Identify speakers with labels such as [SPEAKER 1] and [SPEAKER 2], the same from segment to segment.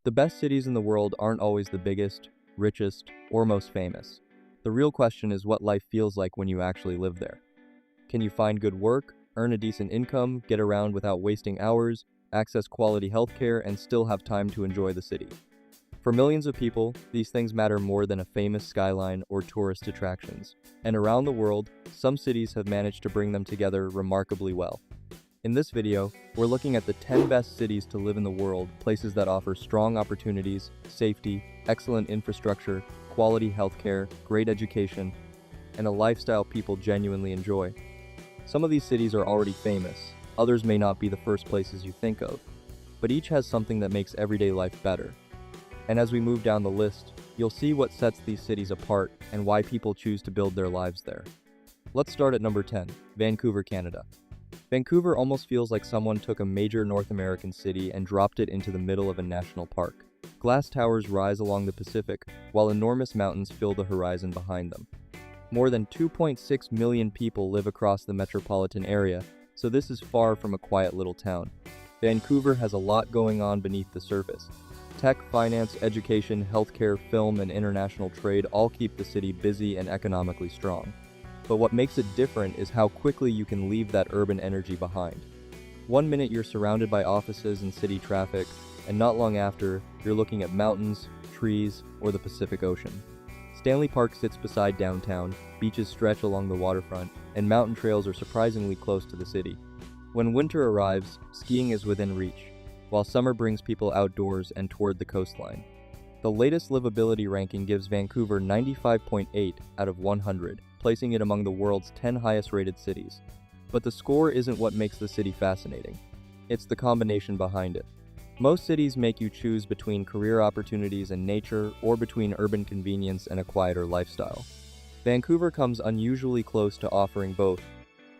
[SPEAKER 1] The best cities in the world aren't always the biggest, richest, or most famous. The real question is what life feels like when you actually live there. Can you find good work, earn a decent income, get around without wasting hours, access quality healthcare, and still have time to enjoy the city? For millions of people, these things matter more than a famous skyline or tourist attractions. And around the world, some cities have managed to bring them together remarkably well. In this video, we're looking at the 10 best cities to live in the world, places that offer strong opportunities, safety, excellent infrastructure, quality healthcare, great education, and a lifestyle people genuinely enjoy. Some of these cities are already famous, others may not be the first places you think of, but each has something that makes everyday life better. And as we move down the list, you'll see what sets these cities apart and why people choose to build their lives there. Let's start at number 10, Vancouver, Canada. Vancouver almost feels like someone took a major North American city and dropped it into the middle of a national park. Glass towers rise along the Pacific, while enormous mountains fill the horizon behind them. More than 2.6 million people live across the metropolitan area, so this is far from a quiet little town. Vancouver has a lot going on beneath the surface. Tech, finance, education, healthcare, film, and international trade all keep the city busy and economically strong. But what makes it different is how quickly you can leave that urban energy behind. One minute you're surrounded by offices and city traffic, and not long after, you're looking at mountains, trees, or the Pacific Ocean. Stanley Park sits beside downtown, beaches stretch along the waterfront, and mountain trails are surprisingly close to the city. When winter arrives, skiing is within reach, while summer brings people outdoors and toward the coastline. The latest livability ranking gives Vancouver 95.8 out of 100, placing it among the world's 10 highest rated cities. But the score isn't what makes the city fascinating. It's the combination behind it. Most cities make you choose between career opportunities and nature, or between urban convenience and a quieter lifestyle. Vancouver comes unusually close to offering both.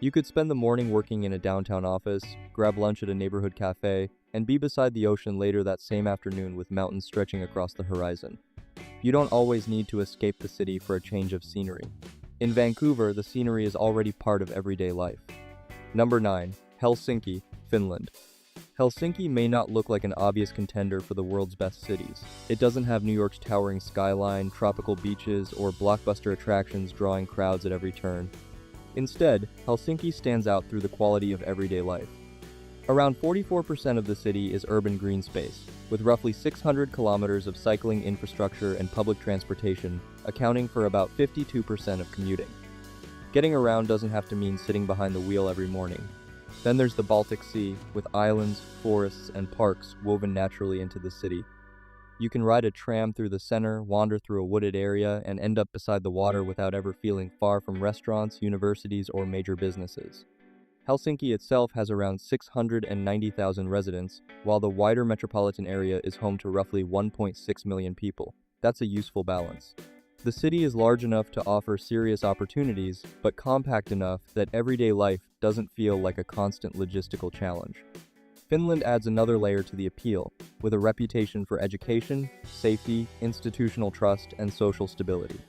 [SPEAKER 1] You could spend the morning working in a downtown office, grab lunch at a neighborhood cafe, and be beside the ocean later that same afternoon with mountains stretching across the horizon. You don't always need to escape the city for a change of scenery. In Vancouver, the scenery is already part of everyday life. Number 9. Helsinki, Finland. Helsinki may not look like an obvious contender for the world's best cities. It doesn't have New York's towering skyline, tropical beaches, or blockbuster attractions drawing crowds at every turn. Instead, Helsinki stands out through the quality of everyday life. Around 44% of the city is urban green space, with roughly 600 kilometers of cycling infrastructure and public transportation, accounting for about 52% of commuting. Getting around doesn't have to mean sitting behind the wheel every morning. Then there's the Baltic Sea, with islands, forests, and parks woven naturally into the city. You can ride a tram through the center, wander through a wooded area, and end up beside the water without ever feeling far from restaurants, universities, or major businesses. Helsinki itself has around 690,000 residents, while the wider metropolitan area is home to roughly 1.6 million people. That's a useful balance. The city is large enough to offer serious opportunities, but compact enough that everyday life doesn't feel like a constant logistical challenge. Finland adds another layer to the appeal, with a reputation for education, safety, institutional trust, and social stability.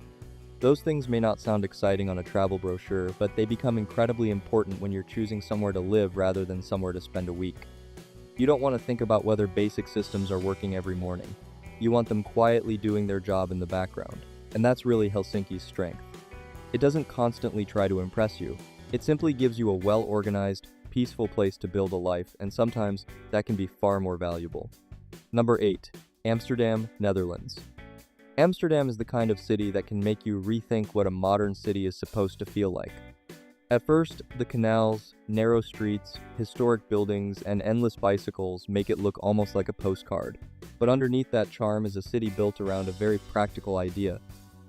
[SPEAKER 1] Those things may not sound exciting on a travel brochure, but they become incredibly important when you're choosing somewhere to live rather than somewhere to spend a week. You don't want to think about whether basic systems are working every morning. You want them quietly doing their job in the background, and that's really Helsinki's strength. It doesn't constantly try to impress you. It simply gives you a well-organized, peaceful place to build a life, and sometimes that can be far more valuable. Number 8. Amsterdam, Netherlands. Amsterdam is the kind of city that can make you rethink what a modern city is supposed to feel like. At first, the canals, narrow streets, historic buildings, and endless bicycles make it look almost like a postcard. But underneath that charm is a city built around a very practical idea.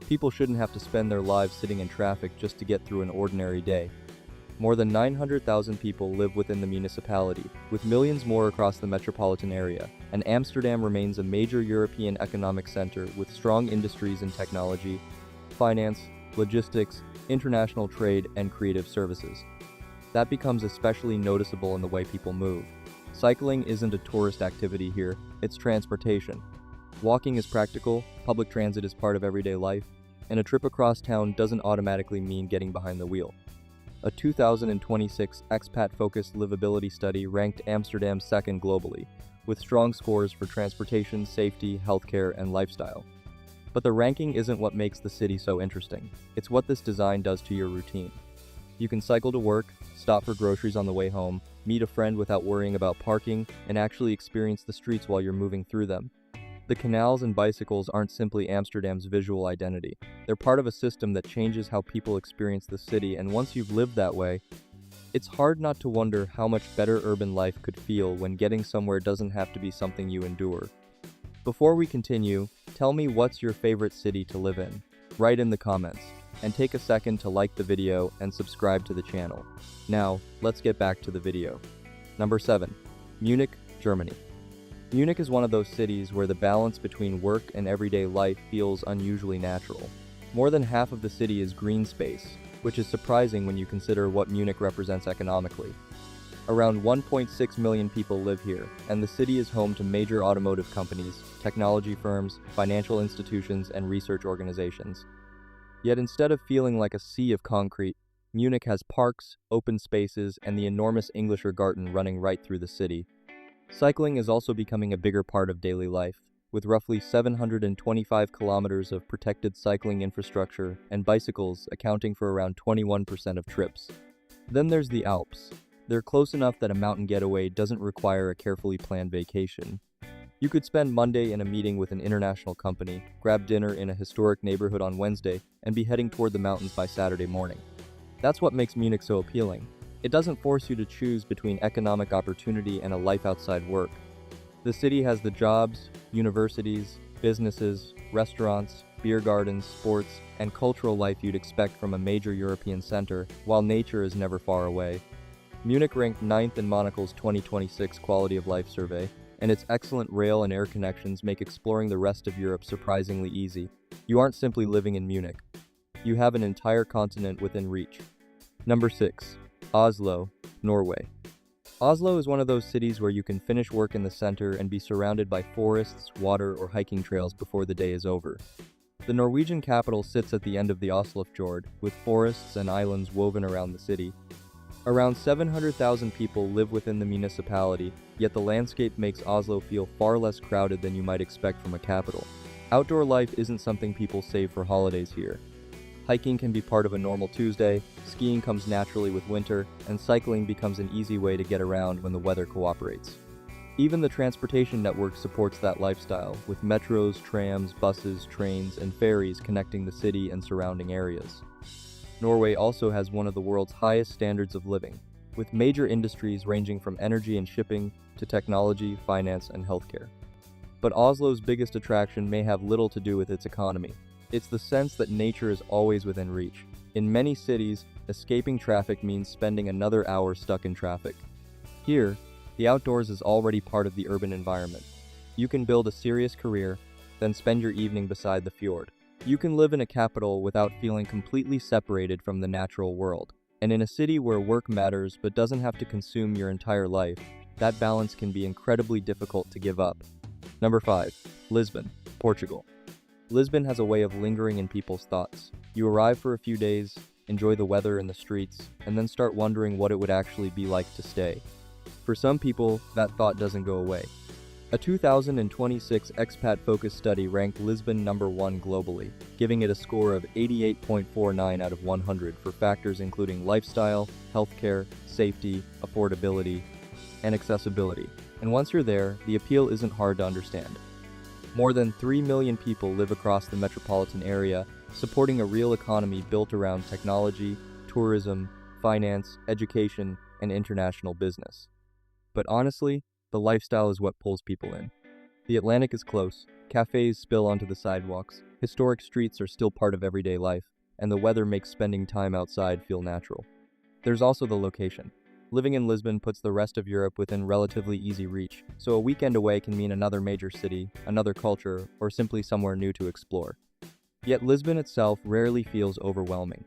[SPEAKER 1] People shouldn't have to spend their lives sitting in traffic just to get through an ordinary day. More than 900,000 people live within the municipality, with millions more across the metropolitan area, and Amsterdam remains a major European economic center with strong industries in technology, finance, logistics, international trade, and creative services. That becomes especially noticeable in the way people move. Cycling isn't a tourist activity here, it's transportation. Walking is practical, public transit is part of everyday life, and a trip across town doesn't automatically mean getting behind the wheel. A 2026 expat-focused livability study ranked Amsterdam second globally, with strong scores for transportation, safety, healthcare, and lifestyle. But the ranking isn't what makes the city so interesting. It's what this design does to your routine. You can cycle to work, stop for groceries on the way home, meet a friend without worrying about parking, and actually experience the streets while you're moving through them. The canals and bicycles aren't simply Amsterdam's visual identity. They're part of a system that changes how people experience the city, and once you've lived that way, it's hard not to wonder how much better urban life could feel when getting somewhere doesn't have to be something you endure. Before we continue, tell me what's your favorite city to live in. Write in the comments, and take a second to like the video and subscribe to the channel. Now, let's get back to the video. Number 7. Munich, Germany. Munich is one of those cities where the balance between work and everyday life feels unusually natural. More than half of the city is green space, which is surprising when you consider what Munich represents economically. Around 1.6 million people live here, and the city is home to major automotive companies, technology firms, financial institutions, and research organizations. Yet instead of feeling like a sea of concrete, Munich has parks, open spaces, and the enormous Englischer Garten running right through the city. Cycling is also becoming a bigger part of daily life, with roughly 725 kilometers of protected cycling infrastructure and bicycles accounting for around 21% of trips. Then there's the Alps. They're close enough that a mountain getaway doesn't require a carefully planned vacation. You could spend Monday in a meeting with an international company, grab dinner in a historic neighborhood on Wednesday, and be heading toward the mountains by Saturday morning. That's what makes Munich so appealing. It doesn't force you to choose between economic opportunity and a life outside work. The city has the jobs, universities, businesses, restaurants, beer gardens, sports, and cultural life you'd expect from a major European center, while nature is never far away. Munich ranked 9th in Monocle's 2026 Quality of Life survey, and its excellent rail and air connections make exploring the rest of Europe surprisingly easy. You aren't simply living in Munich. You have an entire continent within reach. Number 6. Oslo, Norway. Oslo is one of those cities where you can finish work in the center and be surrounded by forests, water, or hiking trails before the day is over. The Norwegian capital sits at the end of the Oslofjord, with forests and islands woven around the city. Around 700,000 people live within the municipality, yet the landscape makes Oslo feel far less crowded than you might expect from a capital. Outdoor life isn't something people save for holidays here. Hiking can be part of a normal Tuesday, skiing comes naturally with winter, and cycling becomes an easy way to get around when the weather cooperates. Even the transportation network supports that lifestyle, with metros, trams, buses, trains, and ferries connecting the city and surrounding areas. Norway also has one of the world's highest standards of living, with major industries ranging from energy and shipping to technology, finance, and healthcare. But Oslo's biggest attraction may have little to do with its economy. It's the sense that nature is always within reach. In many cities, escaping traffic means spending another hour stuck in traffic. Here, the outdoors is already part of the urban environment. You can build a serious career, then spend your evening beside the fjord. You can live in a capital without feeling completely separated from the natural world. And in a city where work matters but doesn't have to consume your entire life, that balance can be incredibly difficult to give up. Number 5. Lisbon, Portugal. Lisbon has a way of lingering in people's thoughts. You arrive for a few days, enjoy the weather and the streets, and then start wondering what it would actually be like to stay. For some people, that thought doesn't go away. A 2026 expat-focused study ranked Lisbon number 1 globally, giving it a score of 88.49 out of 100 for factors including lifestyle, healthcare, safety, affordability, and accessibility. And once you're there, the appeal isn't hard to understand. More than 3 million people live across the metropolitan area, supporting a real economy built around technology, tourism, finance, education, and international business. But honestly, the lifestyle is what pulls people in. The Atlantic is close, cafes spill onto the sidewalks, historic streets are still part of everyday life, and the weather makes spending time outside feel natural. There's also the location. Living in Lisbon puts the rest of Europe within relatively easy reach, so a weekend away can mean another major city, another culture, or simply somewhere new to explore. Yet Lisbon itself rarely feels overwhelming.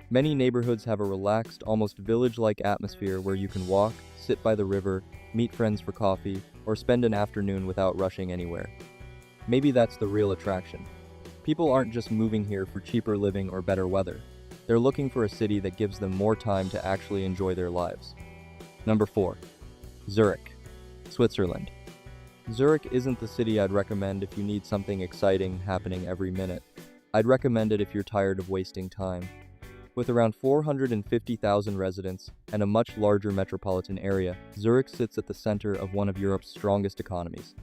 [SPEAKER 1] Many neighborhoods have a relaxed, almost village-like atmosphere where you can walk, sit by the river, meet friends for coffee, or spend an afternoon without rushing anywhere. Maybe that's the real attraction. People aren't just moving here for cheaper living or better weather. They're looking for a city that gives them more time to actually enjoy their lives. Number 4. Zurich, Switzerland. Zurich isn't the city I'd recommend if you need something exciting happening every minute. I'd recommend it if you're tired of wasting time. With around 450,000 residents and a much larger metropolitan area, Zurich sits at the center of one of Europe's strongest economies.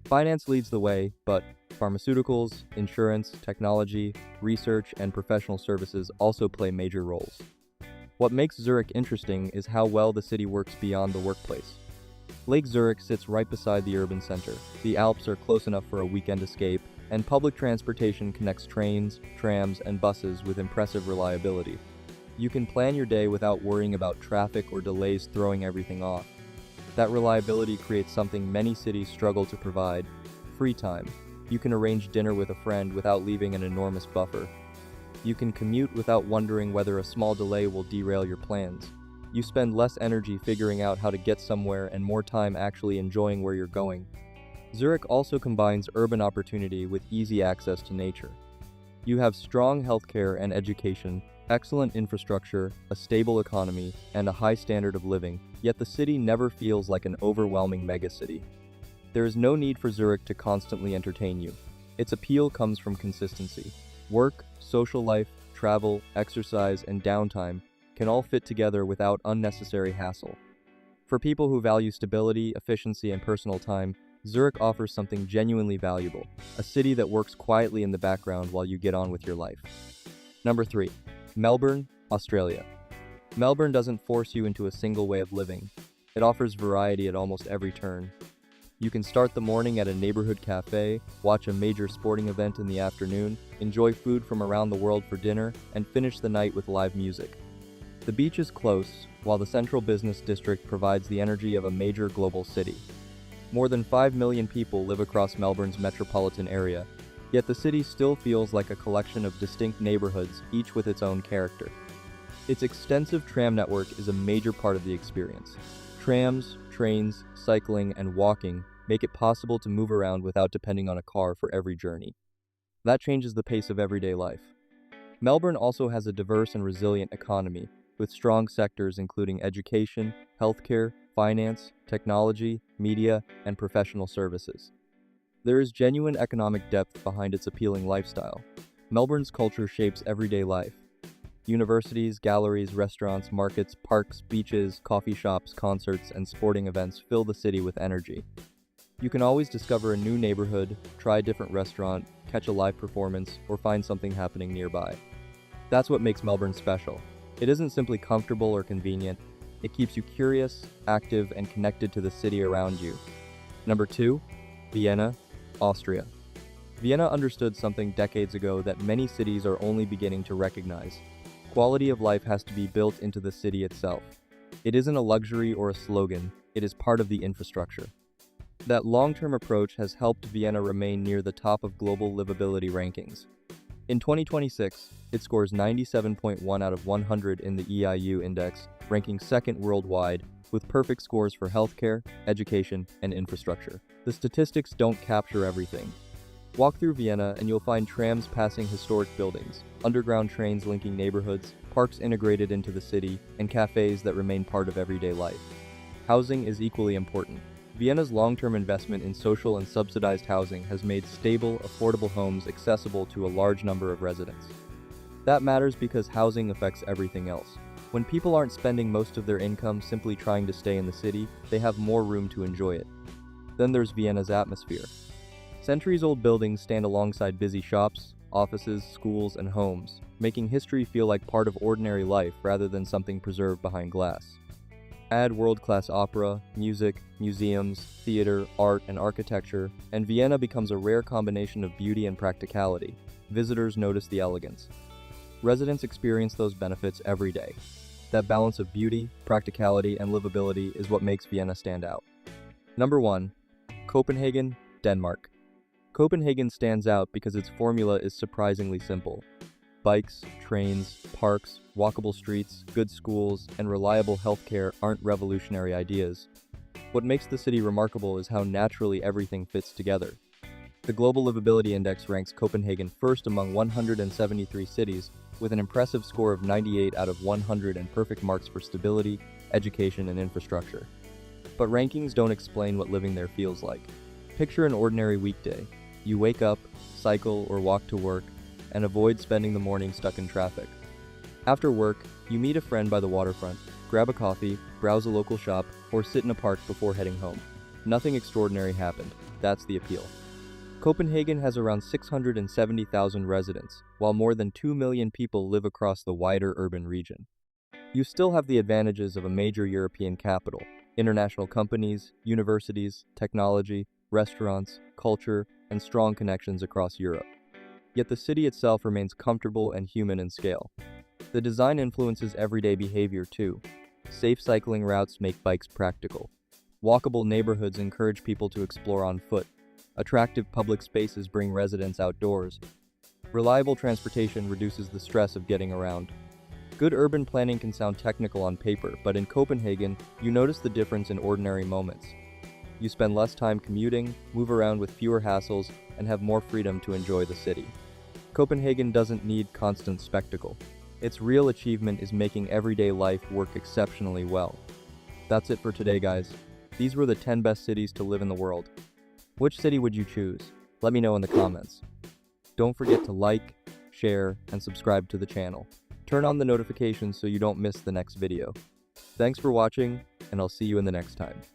[SPEAKER 1] Finance leads the way, but pharmaceuticals, insurance, technology, research, and professional services also play major roles. What makes Zurich interesting is how well the city works beyond the workplace. Lake Zurich sits right beside the urban center. The Alps are close enough for a weekend escape, and public transportation connects trains, trams, and buses with impressive reliability. You can plan your day without worrying about traffic or delays throwing everything off. That reliability creates something many cities struggle to provide: free time. You can arrange dinner with a friend without leaving an enormous buffer. You can commute without wondering whether a small delay will derail your plans. You spend less energy figuring out how to get somewhere and more time actually enjoying where you're going. Zurich also combines urban opportunity with easy access to nature. You have strong healthcare and education, excellent infrastructure, a stable economy, and a high standard of living, yet the city never feels like an overwhelming megacity. There is no need for Zurich to constantly entertain you. Its appeal comes from consistency. Work, social life, travel, exercise, and downtime can all fit together without unnecessary hassle. For people who value stability, efficiency, and personal time, Zurich offers something genuinely valuable: a city that works quietly in the background while you get on with your life. Number 3. Melbourne, Australia. Melbourne doesn't force you into a single way of living. It offers variety at almost every turn. You can start the morning at a neighborhood cafe, watch a major sporting event in the afternoon, enjoy food from around the world for dinner, and finish the night with live music. The beach is close, while the central business district provides the energy of a major global city. More than 5 million people live across Melbourne's metropolitan area, yet the city still feels like a collection of distinct neighborhoods, each with its own character. Its extensive tram network is a major part of the experience. Trams, trains, cycling, and walking make it possible to move around without depending on a car for every journey. That changes the pace of everyday life. Melbourne also has a diverse and resilient economy, with strong sectors including education, healthcare, finance, technology, media, and professional services. There is genuine economic depth behind its appealing lifestyle. Melbourne's culture shapes everyday life. Universities, galleries, restaurants, markets, parks, beaches, coffee shops, concerts, and sporting events fill the city with energy. You can always discover a new neighborhood, try a different restaurant, catch a live performance, or find something happening nearby. That's what makes Melbourne special. It isn't simply comfortable or convenient. It keeps you curious, active, and connected to the city around you. Number 2. Vienna, Austria. Vienna understood something decades ago that many cities are only beginning to recognize. Quality of life has to be built into the city itself. It isn't a luxury or a slogan, it is part of the infrastructure. That long-term approach has helped Vienna remain near the top of global livability rankings. In 2026, it scores 97.1 out of 100 in the EIU index, ranking second worldwide, with perfect scores for healthcare, education, and infrastructure. The statistics don't capture everything. Walk through Vienna and you'll find trams passing historic buildings, underground trains linking neighborhoods, parks integrated into the city, and cafes that remain part of everyday life. Housing is equally important. Vienna's long-term investment in social and subsidized housing has made stable, affordable homes accessible to a large number of residents. That matters because housing affects everything else. When people aren't spending most of their income simply trying to stay in the city, they have more room to enjoy it. Then there's Vienna's atmosphere. Centuries-old buildings stand alongside busy shops, offices, schools, and homes, making history feel like part of ordinary life rather than something preserved behind glass. Add world-class opera, music, museums, theater, art, and architecture, and Vienna becomes a rare combination of beauty and practicality. Visitors notice the elegance. Residents experience those benefits every day. That balance of beauty, practicality, and livability is what makes Vienna stand out. Number 1. Copenhagen, Denmark. Copenhagen stands out because its formula is surprisingly simple. Bikes, trains, parks, walkable streets, good schools, and reliable healthcare aren't revolutionary ideas. What makes the city remarkable is how naturally everything fits together. The Global Livability Index ranks Copenhagen first among 173 cities, with an impressive score of 98 out of 100 and perfect marks for stability, education, and infrastructure. But rankings don't explain what living there feels like. Picture an ordinary weekday. You wake up, cycle or walk to work, and avoid spending the morning stuck in traffic. After work, you meet a friend by the waterfront, grab a coffee, browse a local shop, or sit in a park before heading home. Nothing extraordinary happened. That's the appeal. Copenhagen has around 670,000 residents, while more than 2 million people live across the wider urban region. You still have the advantages of a major European capital: international companies, universities, technology, restaurants, culture, and strong connections across Europe. Yet the city itself remains comfortable and human in scale. The design influences everyday behavior too. Safe cycling routes make bikes practical. Walkable neighborhoods encourage people to explore on foot. Attractive public spaces bring residents outdoors. Reliable transportation reduces the stress of getting around. Good urban planning can sound technical on paper, but in Copenhagen, you notice the difference in ordinary moments. You spend less time commuting, move around with fewer hassles, and have more freedom to enjoy the city. Copenhagen doesn't need constant spectacle. Its real achievement is making everyday life work exceptionally well. That's it for today, guys. These were the 10 best cities to live in the world. Which city would you choose? Let me know in the comments. Don't forget to like, share, and subscribe to the channel. Turn on the notifications so you don't miss the next video. Thanks for watching, and I'll see you in the next time.